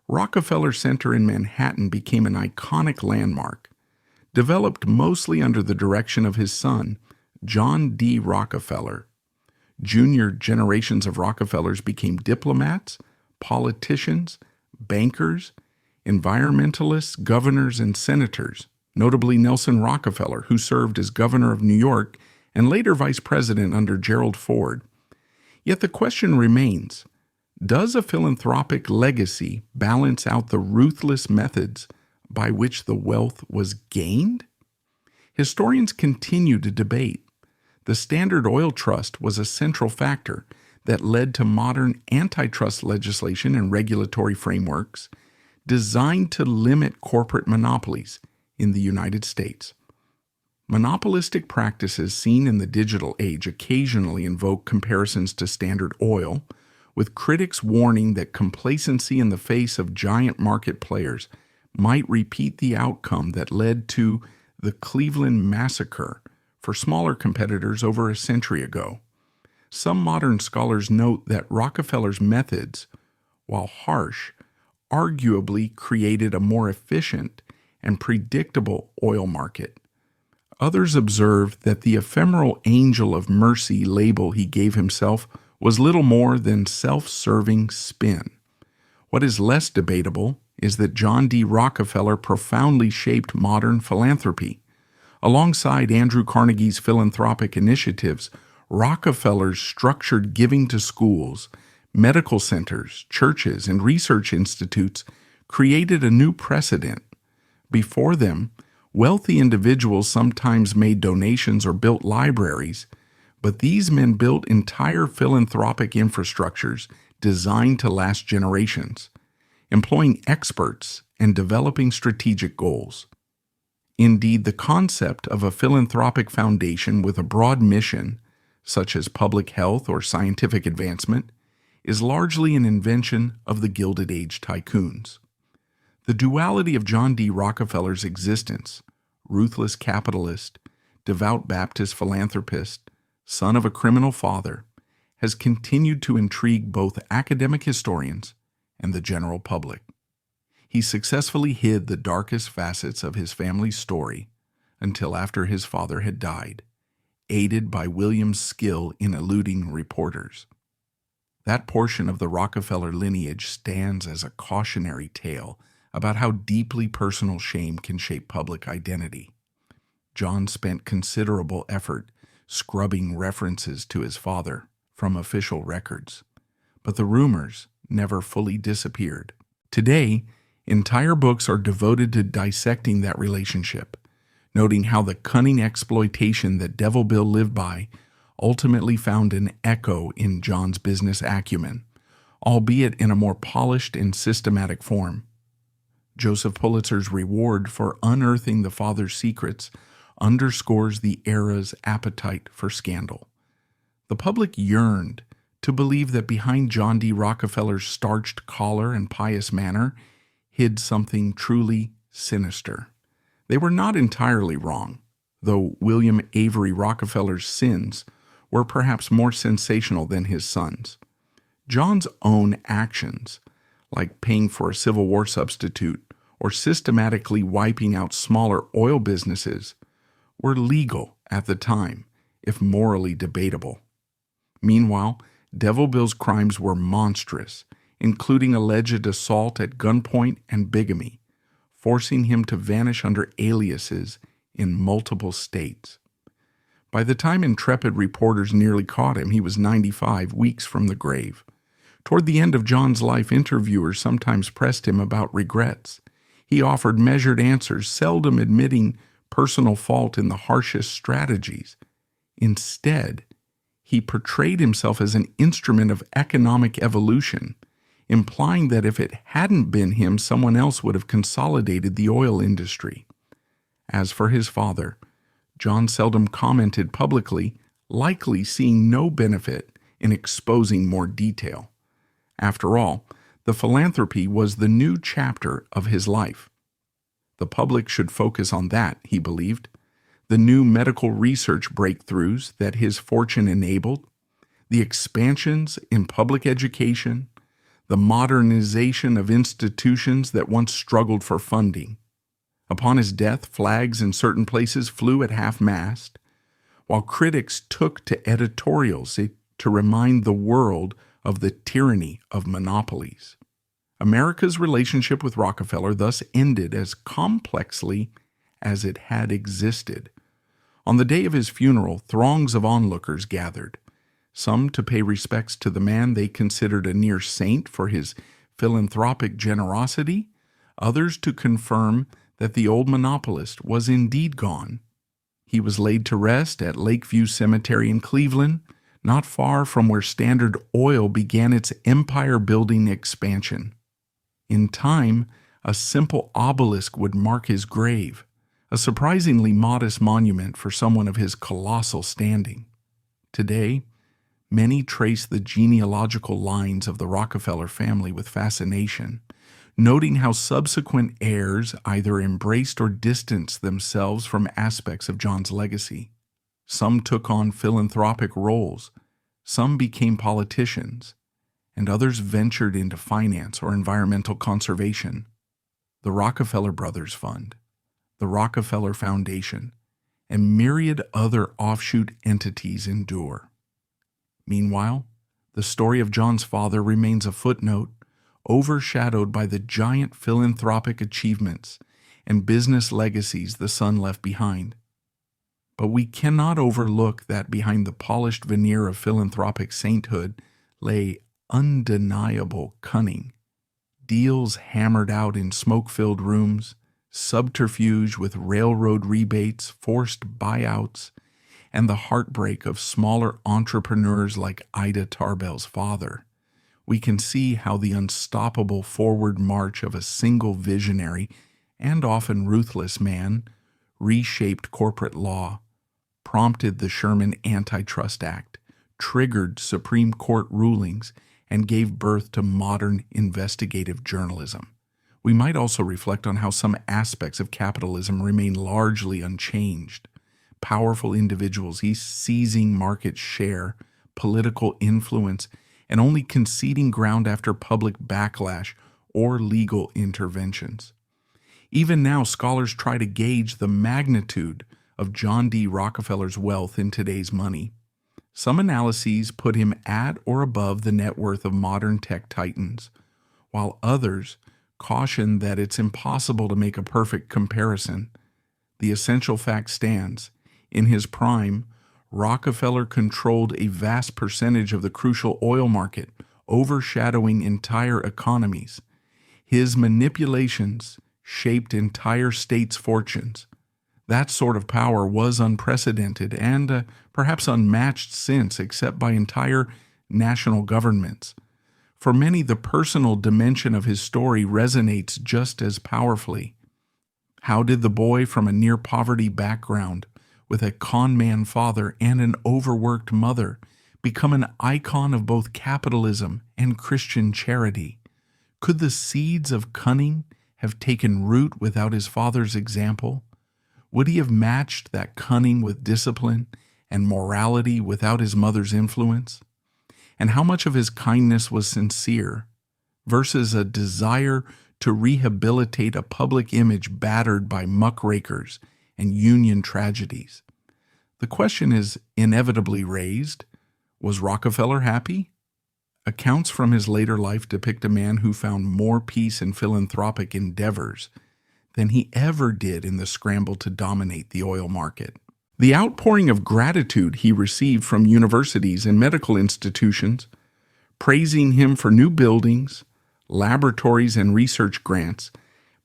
Rockefeller Center in Manhattan became an iconic landmark. developed mostly under the direction of his son, John D. Rockefeller. Junior generations of Rockefellers became diplomats, politicians, bankers, environmentalists, governors, and senators, notably Nelson Rockefeller, who served as governor of New York and later vice president under Gerald Ford. Yet the question remains, does a philanthropic legacy balance out the ruthless methods by which the wealth was gained? Historians continue to debate. The Standard Oil Trust was a central factor that led to modern antitrust legislation and regulatory frameworks designed to limit corporate monopolies in the United States. Monopolistic practices seen in the digital age occasionally invoke comparisons to Standard Oil, with critics warning that complacency in the face of giant market players might repeat the outcome that led to the Cleveland Massacre for smaller competitors over a century ago. Some modern scholars note that Rockefeller's methods, while harsh, arguably created a more efficient and predictable oil market. Others observe that the ephemeral angel of mercy label he gave himself was little more than self-serving spin. What is less debatable is that John D. Rockefeller profoundly shaped modern philanthropy. Alongside Andrew Carnegie's philanthropic initiatives, Rockefeller's structured giving to schools, medical centers, churches, and research institutes created a new precedent. Before them, wealthy individuals sometimes made donations or built libraries, but these men built entire philanthropic infrastructures designed to last generations, employing experts and developing strategic goals. Indeed, the concept of a philanthropic foundation with a broad mission, such as public health or scientific advancement, is largely an invention of the Gilded Age tycoons. The duality of John D. Rockefeller's existence, ruthless capitalist, devout Baptist philanthropist, son of a criminal father, has continued to intrigue both academic historians and the general public. He successfully hid the darkest facets of his family's story until after his father had died, aided by William's skill in eluding reporters. That portion of the Rockefeller lineage stands as a cautionary tale about how deeply personal shame can shape public identity. John spent considerable effort scrubbing references to his father from official records, but the rumors never fully disappeared. Today, entire books are devoted to dissecting that relationship, noting how the cunning exploitation that Devil Bill lived by ultimately found an echo in John's business acumen, albeit in a more polished and systematic form. Joseph Pulitzer's reward for unearthing the father's secrets underscores the era's appetite for scandal. The public yearned to believe that behind John D. Rockefeller's starched collar and pious manner hid something truly sinister. They were not entirely wrong, though William Avery Rockefeller's sins were perhaps more sensational than his son's. John's own actions, like paying for a Civil War substitute or systematically wiping out smaller oil businesses, were legal at the time, if morally debatable. Meanwhile, Devil Bill's crimes were monstrous, including alleged assault at gunpoint and bigamy, forcing him to vanish under aliases in multiple states. By the time intrepid reporters nearly caught him, he was 95 weeks from the grave. Toward the end of John's life, interviewers sometimes pressed him about regrets. He offered measured answers, seldom admitting personal fault in the harshest strategies. Instead, he portrayed himself as an instrument of economic evolution, implying that if it hadn't been him, someone else would have consolidated the oil industry. As for his father, John seldom commented publicly, likely seeing no benefit in exposing more detail. After all, the philanthropy was the new chapter of his life. The public should focus on that, he believed, the new medical research breakthroughs that his fortune enabled, the expansions in public education, the modernization of institutions that once struggled for funding. Upon his death, flags in certain places flew at half-mast, while critics took to editorials to remind the world of the tyranny of monopolies. America's relationship with Rockefeller thus ended as complexly as it had existed. On the day of his funeral, throngs of onlookers gathered, some to pay respects to the man they considered a near saint for his philanthropic generosity, others to confirm that the old monopolist was indeed gone. He was laid to rest at Lakeview Cemetery in Cleveland, not far from where Standard Oil began its empire-building expansion. In time, a simple obelisk would mark his grave, a surprisingly modest monument for someone of his colossal standing. Today, many trace the genealogical lines of the Rockefeller family with fascination, noting how subsequent heirs either embraced or distanced themselves from aspects of John's legacy. Some took on philanthropic roles, some became politicians, and others ventured into finance or environmental conservation. The Rockefeller Brothers Fund, the Rockefeller Foundation, and myriad other offshoot entities endure. Meanwhile, the story of John's father remains a footnote, overshadowed by the giant philanthropic achievements and business legacies the son left behind. But we cannot overlook that behind the polished veneer of philanthropic sainthood lay undeniable cunning, deals hammered out in smoke-filled rooms, subterfuge with railroad rebates, forced buyouts, and the heartbreak of smaller entrepreneurs like Ida Tarbell's father. We can see how the unstoppable forward march of a single visionary and often ruthless man reshaped corporate law, prompted the Sherman Antitrust Act, triggered Supreme Court rulings, and gave birth to modern investigative journalism. We might also reflect on how some aspects of capitalism remain largely unchanged. Powerful individuals seizing market share, political influence, and only conceding ground after public backlash or legal interventions. Even now, scholars try to gauge the magnitude of John D. Rockefeller's wealth in today's money. Some analyses put him at or above the net worth of modern tech titans, while others caution that it's impossible to make a perfect comparison. The essential fact stands. In his prime, Rockefeller controlled a vast percentage of the crucial oil market, overshadowing entire economies. His manipulations shaped entire states' fortunes. That sort of power was unprecedented and perhaps unmatched since, except by entire national governments. For many, the personal dimension of his story resonates just as powerfully. How did the boy from a near-poverty background, with a con-man father and an overworked mother, become an icon of both capitalism and Christian charity? Could the seeds of cunning have taken root without his father's example? Would he have matched that cunning with discipline and morality without his mother's influence? And how much of his kindness was sincere versus a desire to rehabilitate a public image battered by muckrakers and union tragedies? The question is inevitably raised, was Rockefeller happy? Accounts from his later life depict a man who found more peace in philanthropic endeavors than he ever did in the scramble to dominate the oil market. The outpouring of gratitude he received from universities and medical institutions, praising him for new buildings, laboratories, and research grants,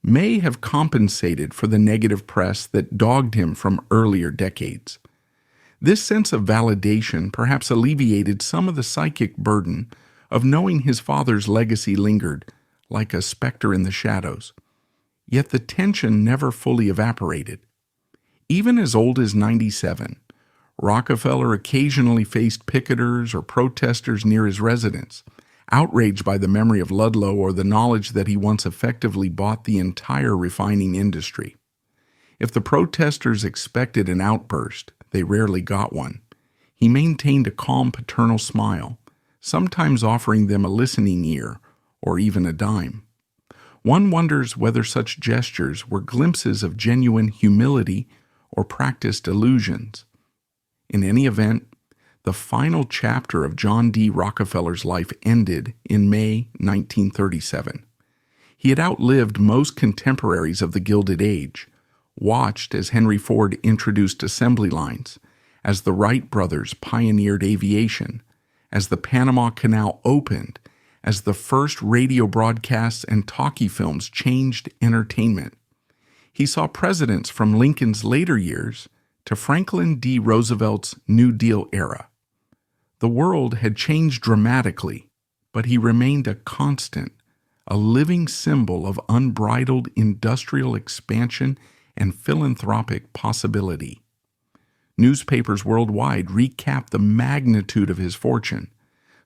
may have compensated for the negative press that dogged him from earlier decades. This sense of validation perhaps alleviated some of the psychic burden of knowing his father's legacy lingered, like a specter in the shadows. Yet the tension never fully evaporated. Even as old as 97, Rockefeller occasionally faced picketers or protesters near his residence, outraged by the memory of Ludlow or the knowledge that he once effectively bought the entire refining industry. If the protesters expected an outburst, they rarely got one. He maintained a calm paternal smile, sometimes offering them a listening ear or even a dime. One wonders whether such gestures were glimpses of genuine humility or practiced illusions. In any event, the final chapter of John D. Rockefeller's life ended in May 1937. He had outlived most contemporaries of the Gilded Age, watched as Henry Ford introduced assembly lines, as the Wright brothers pioneered aviation, as the Panama Canal opened, as the first radio broadcasts and talkie films changed entertainment. He saw presidents from Lincoln's later years to Franklin D. Roosevelt's New Deal era. The world had changed dramatically, but he remained a constant, a living symbol of unbridled industrial expansion and philanthropic possibility. Newspapers worldwide recapped the magnitude of his fortune.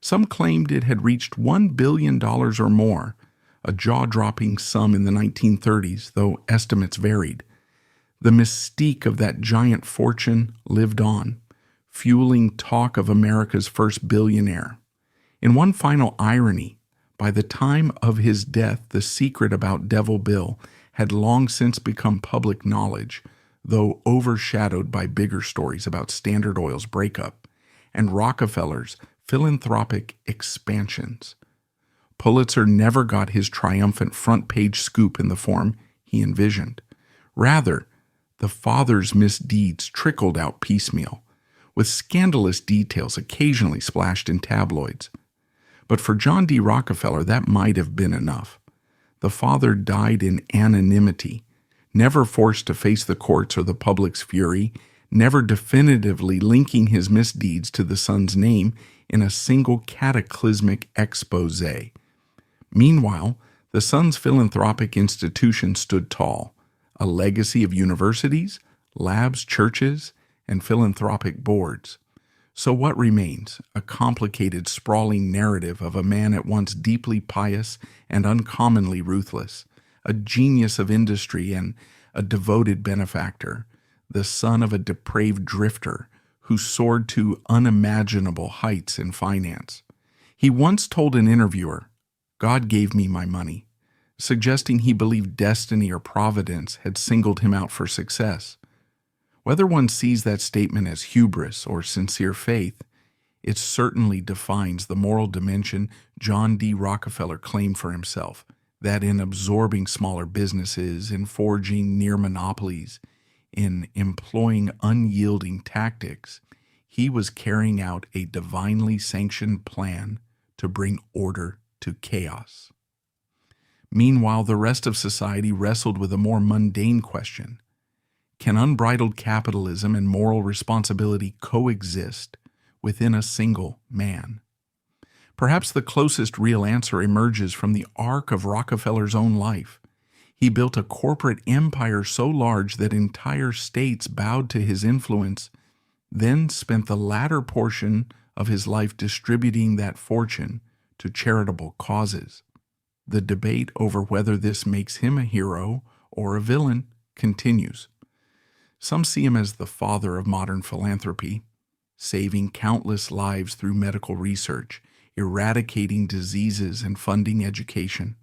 Some claimed it had reached $1 billion or more, a jaw-dropping sum in the 1930s, though estimates varied. The mystique of that giant fortune lived on, fueling talk of America's first billionaire. In one final irony, by the time of his death, the secret about Devil Bill had long since become public knowledge, though overshadowed by bigger stories about Standard Oil's breakup and Rockefeller's philanthropic expansions. Pulitzer never got his triumphant front-page scoop in the form he envisioned. Rather, the father's misdeeds trickled out piecemeal, with scandalous details occasionally splashed in tabloids. But for John D. Rockefeller, that might have been enough. The father died in anonymity, never forced to face the courts or the public's fury, never definitively linking his misdeeds to the son's name in a single cataclysmic expose. Meanwhile, the son's philanthropic institution stood tall, a legacy of universities, labs, churches, and philanthropic boards. So what remains? A complicated, sprawling narrative of a man at once deeply pious and uncommonly ruthless, a genius of industry and a devoted benefactor, the son of a depraved drifter who soared to unimaginable heights in finance. He once told an interviewer, "God gave me my money," suggesting he believed destiny or providence had singled him out for success. Whether one sees that statement as hubris or sincere faith, it certainly defines the moral dimension John D. Rockefeller claimed for himself, that in absorbing smaller businesses, in forging near monopolies, in employing unyielding tactics, he was carrying out a divinely sanctioned plan to bring order to chaos. Meanwhile, the rest of society wrestled with a more mundane question. Can unbridled capitalism and moral responsibility coexist within a single man? Perhaps the closest real answer emerges from the arc of Rockefeller's own life. He built a corporate empire so large that entire states bowed to his influence, then spent the latter portion of his life distributing that fortune to charitable causes. The debate over whether this makes him a hero or a villain continues. Some see him as the father of modern philanthropy, saving countless lives through medical research, eradicating diseases and funding education.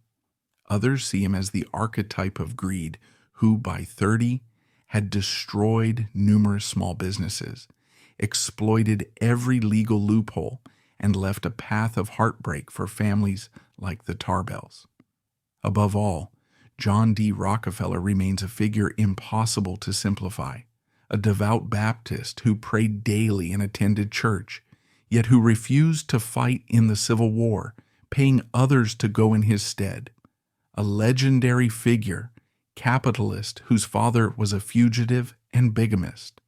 Others see him as the archetype of greed, who by 30 had destroyed numerous small businesses, exploited every legal loophole, and left a path of heartbreak for families like the Tarbells. Above all, John D. Rockefeller remains a figure impossible to simplify, a devout Baptist who prayed daily and attended church, yet who refused to fight in the Civil War, paying others to go in his stead. A legendary figure, capitalist whose father was a fugitive and bigamist.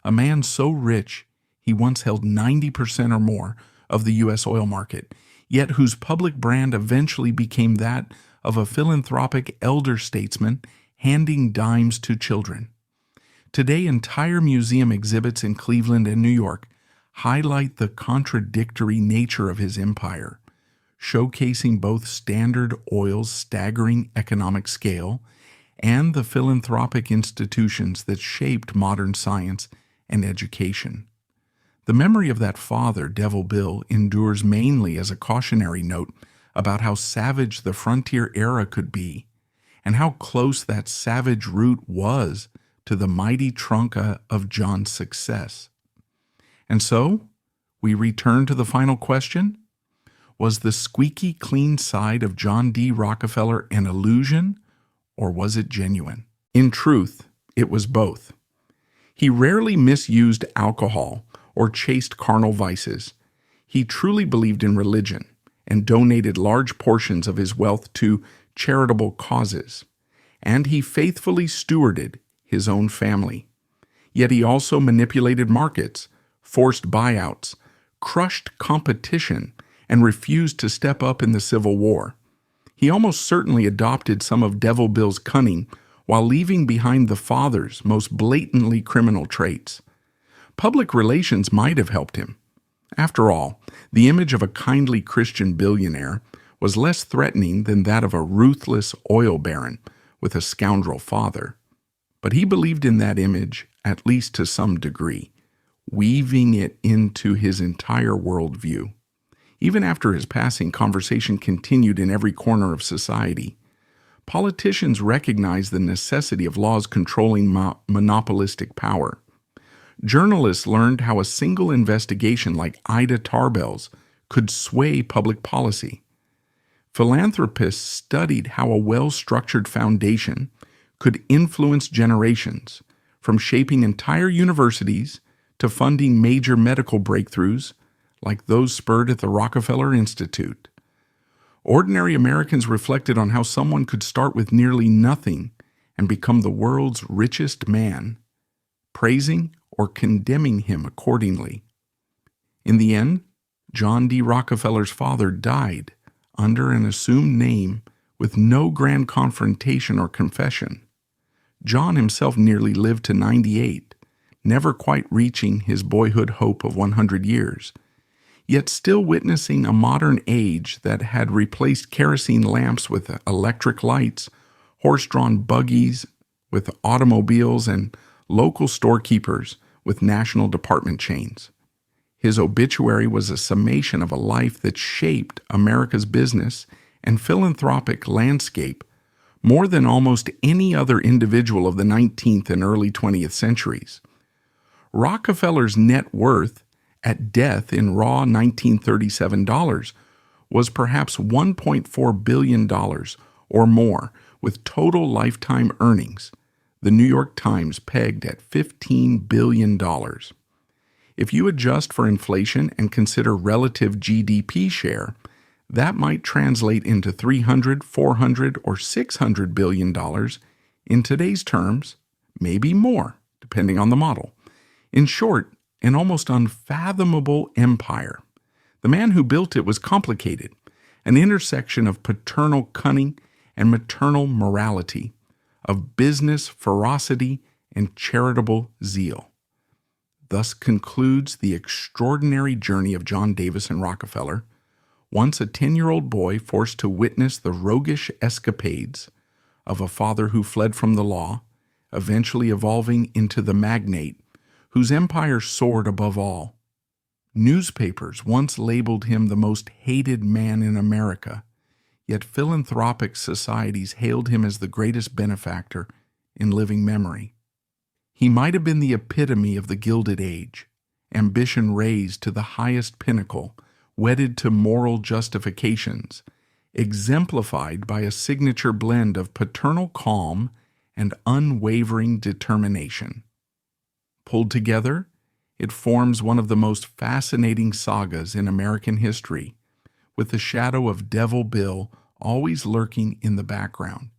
A man so rich he once held 90% or more of the U.S. oil market, yet whose public brand eventually became that of a philanthropic elder statesman handing dimes to children. Today, entire museum exhibits in Cleveland and New York highlight the contradictory nature of his empire, showcasing both Standard Oil's staggering economic scale and the philanthropic institutions that shaped modern science and education. The memory of that father, Devil Bill, endures mainly as a cautionary note about how savage the frontier era could be and how close that savage root was to the mighty trunk of John's success. And so, we return to the final question. Was the squeaky clean side of John D. Rockefeller an illusion, or was it genuine? In truth, it was both. He rarely misused alcohol or chased carnal vices. He truly believed in religion and donated large portions of his wealth to charitable causes. And he faithfully stewarded his own family. Yet he also manipulated markets, forced buyouts, crushed competition, and refused to step up in the Civil War. He almost certainly adopted some of Devil Bill's cunning while leaving behind the father's most blatantly criminal traits. Public relations might have helped him. After all, the image of a kindly Christian billionaire was less threatening than that of a ruthless oil baron with a scoundrel father. But he believed in that image, at least to some degree, weaving it into his entire worldview. Even after his passing, conversation continued in every corner of society. Politicians recognized the necessity of laws controlling monopolistic power. Journalists learned how a single investigation like Ida Tarbell's could sway public policy. Philanthropists studied how a well-structured foundation could influence generations, from shaping entire universities to funding major medical breakthroughs like those spurred at the Rockefeller Institute. Ordinary Americans reflected on how someone could start with nearly nothing and become the world's richest man, praising or condemning him accordingly. In the end, John D. Rockefeller's father died under an assumed name with no grand confrontation or confession. John himself nearly lived to 98, never quite reaching his boyhood hope of 100 years, yet still witnessing a modern age that had replaced kerosene lamps with electric lights, horse-drawn buggies with automobiles, and local storekeepers with national department chains. His obituary was a summation of a life that shaped America's business and philanthropic landscape more than almost any other individual of the 19th and early 20th centuries. Rockefeller's net worth at death in raw 1937 dollars was perhaps $1.4 billion or more, with total lifetime earnings, the New York Times pegged at $15 billion. If you adjust for inflation and consider relative GDP share, that might translate into $300, $400, or $600 billion in today's terms, maybe more, depending on the model. In short, an almost unfathomable empire. The man who built it was complicated, an intersection of paternal cunning and maternal morality, of business ferocity and charitable zeal. Thus concludes the extraordinary journey of John Davison Rockefeller, once a 10-year-old boy forced to witness the roguish escapades of a father who fled from the law, eventually evolving into the magnate whose empire soared above all. Newspapers once labeled him the most hated man in America, yet philanthropic societies hailed him as the greatest benefactor in living memory. He might have been the epitome of the Gilded Age, ambition raised to the highest pinnacle, wedded to moral justifications, exemplified by a signature blend of paternal calm and unwavering determination. Pulled together, it forms one of the most fascinating sagas in American history, with the shadow of Devil Bill always lurking in the background.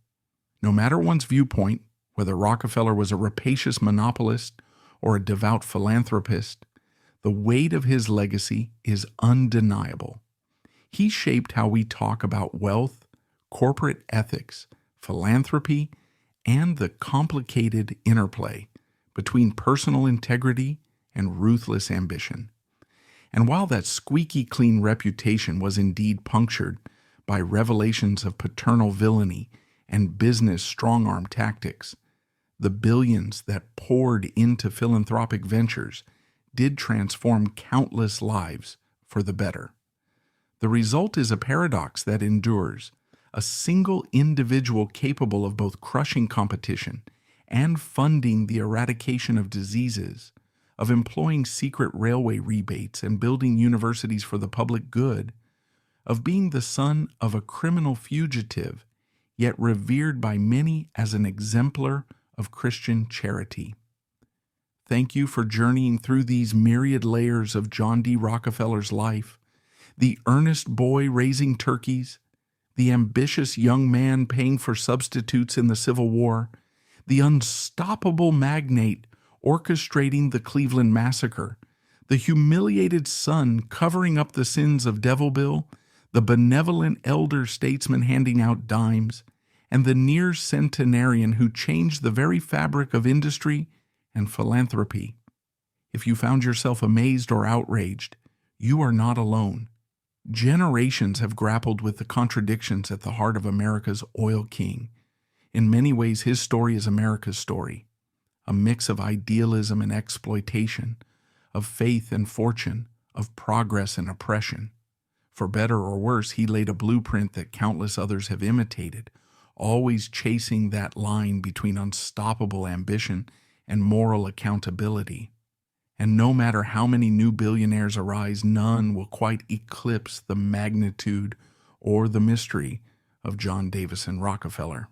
No matter one's viewpoint, whether Rockefeller was a rapacious monopolist or a devout philanthropist, the weight of his legacy is undeniable. He shaped how we talk about wealth, corporate ethics, philanthropy, and the complicated interplay between personal integrity and ruthless ambition. And while that squeaky clean reputation was indeed punctured by revelations of paternal villainy and business strong-arm tactics, the billions that poured into philanthropic ventures did transform countless lives for the better. The result is a paradox that endures: a single individual capable of both crushing competition and funding the eradication of diseases, of employing secret railway rebates and building universities for the public good, of being the son of a criminal fugitive, yet revered by many as an exemplar of Christian charity. Thank you for journeying through these myriad layers of John D. Rockefeller's life: the earnest boy raising turkeys, the ambitious young man paying for substitutes in the Civil War, the unstoppable magnate orchestrating the Cleveland Massacre, the humiliated son covering up the sins of Devil Bill, the benevolent elder statesman handing out dimes, and the near centenarian who changed the very fabric of industry and philanthropy. If you found yourself amazed or outraged, you are not alone. Generations have grappled with the contradictions at the heart of America's oil king. In many ways, his story is America's story, a mix of idealism and exploitation, of faith and fortune, of progress and oppression. For better or worse, he laid a blueprint that countless others have imitated, always chasing that line between unstoppable ambition and moral accountability. And no matter how many new billionaires arise, none will quite eclipse the magnitude or the mystery of John Davison Rockefeller.